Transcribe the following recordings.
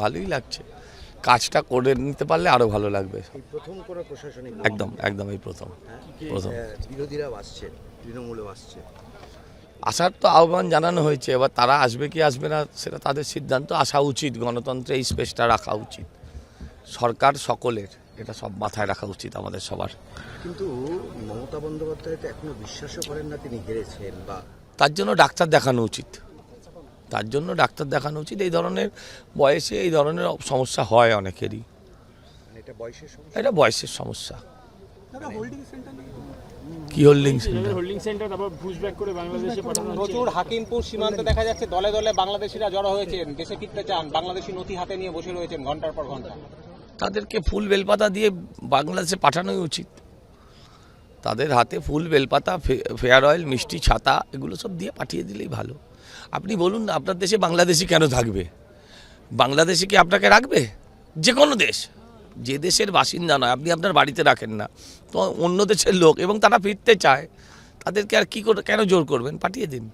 ভালোই লাগছে, কাজটা করে নিতে পারলে আরও ভালো লাগবে। প্রথম করে প্রশাসনিক একদম একদম এই প্রথম। বিরোধীরা আসছে, তৃণমূলও আসছে, আসার তো আহ্বান জানানো হয়েছে, এবার তারা আসবে কি আসবে না সেটা তাদের সিদ্ধান্ত। আসা উচিত, গণতন্ত্রে এই স্পেসটা রাখা উচিত, সরকার সকলের, এটা সব মাথায় রাখা উচিত আমাদের সবার। কিন্তু মমতা বন্দ্যোপাধ্যায় তো এখনো বিশ্বাসও করেন না তিনি হেরেছেন, বা তার জন্য ডাক্তার দেখানো উচিত, তার জন্য ডাক্তার দেখানো উচিত। এই ধরনের বয়সে এই ধরনের সমস্যা হয় অনেকেরই, এটা বয়সের সমস্যা। এটা বয়সের সমস্যা। কি হোল্ডিং সেন্টার? হোল্ডিং সেন্টার আবার পুশব্যাক করে বাংলাদেশে পাঠানো হচ্ছে। প্রচুর হাকিমপুর সীমান্তে দেখা যাচ্ছে দলে দলে বাংলাদেশিরা জড়ো হয়েছেন, দেশে ফিরতে চান, বাংলাদেশি নথি হাতে নিয়ে বসে রয়েছেন ঘন্টার পর ঘন্টা। তাদেরকে ফুল বেলপাতা দিয়ে বাংলাদেশে পাঠানোই উচিত। তাদের হাতে ফুল বেলপাতা, ফেয়ার অয়েল, মিষ্টি, ছাতা, এগুলো সব দিয়ে পাঠিয়ে দিলেই ভালো। আপনি বলুন না, আপনার দেশে বাংলাদেশি কেন থাকবে? বাংলাদেশি কি আপনাকে রাখবে? যে কোনো দেশ, যে দেশের বাসিন্দা নয়, আপনি আপনার বাড়িতে রাখেন না, তো অন্য দেশের লোক, এবং তারা ফিরতে চায়, তাদেরকে আর কি করে কেন জোর করবেন? পাঠিয়ে দিন।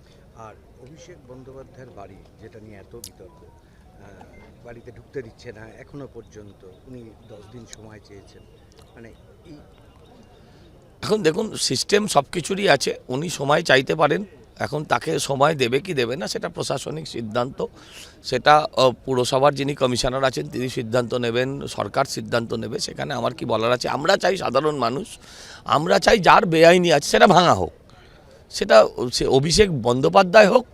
আর অভিষেক বন্দ্যোপাধ্যায়ের বাড়ি, যেটা নিয়ে এত বিতর্ক, বাড়িতে ঢুকতে দিচ্ছে না এখনো পর্যন্ত, উনি 10 দিন সময় চেয়েছেন, মানে এই এখন দেখুন, সিস্টেম সব কিছুরই আছে, উনি সময় চাইতে পারেন। এখন তাকে সময় দেবে কি দেবে না সেটা প্রশাসনিক সিদ্ধান্ত, সেটা পুরসভার যিনি কমিশনার আছেন তিনি সিদ্ধান্ত নেবেন, সরকার সিদ্ধান্ত নেবে, সেখানে আমার কি বলার আছে? আমরা চাই সাধারণ মানুষ, আমরা চাই যার বেআইনি আছে সেটা ভাঙা হোক, সেটা সে অভিষেক বন্দ্যোপাধ্যায় হোক,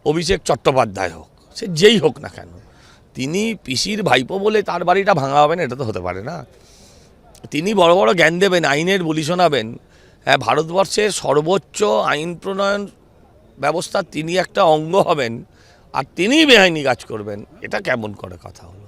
অভিষেক চট্টোপাধ্যায় হোক, সে যেই হোক না কেন, তিনি পিসির ভাইপো বলে তার বাড়িটা ভাঙা হবে না, এটা তো হতে পারে না। তিনি বড় বড় জ্ঞান দেবেন, আইনের বলি শোনাবেন, হ্যাঁ, ভারতবর্ষের সর্বোচ্চ আইন প্রণয়ন ব্যবস্থা তিনি একটা অঙ্গ হবেন, আর তিনিই বেআইনি কাজ করবেন, এটা কেমন করে কথা হলো?